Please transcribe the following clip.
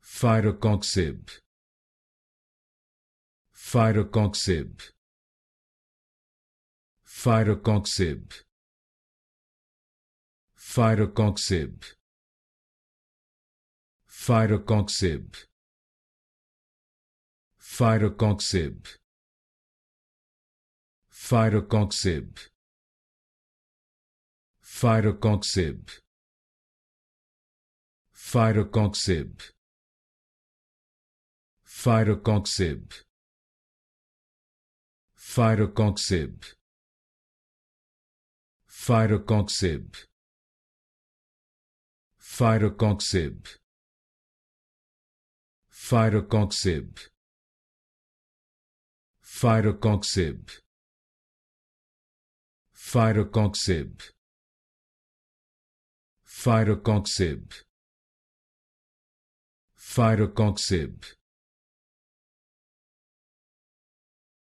Firocoxib, Firocoxib, Firocoxib, Firocoxib, Firocoxib, Firocoxib, Firocoxib, Firocoxib, Firocoxib, Firocoxib, Firocoxib, Firocoxib, Firocoxib, Firocoxib, Firocoxib, Firocoxib, Firocoxib, Firocoxib,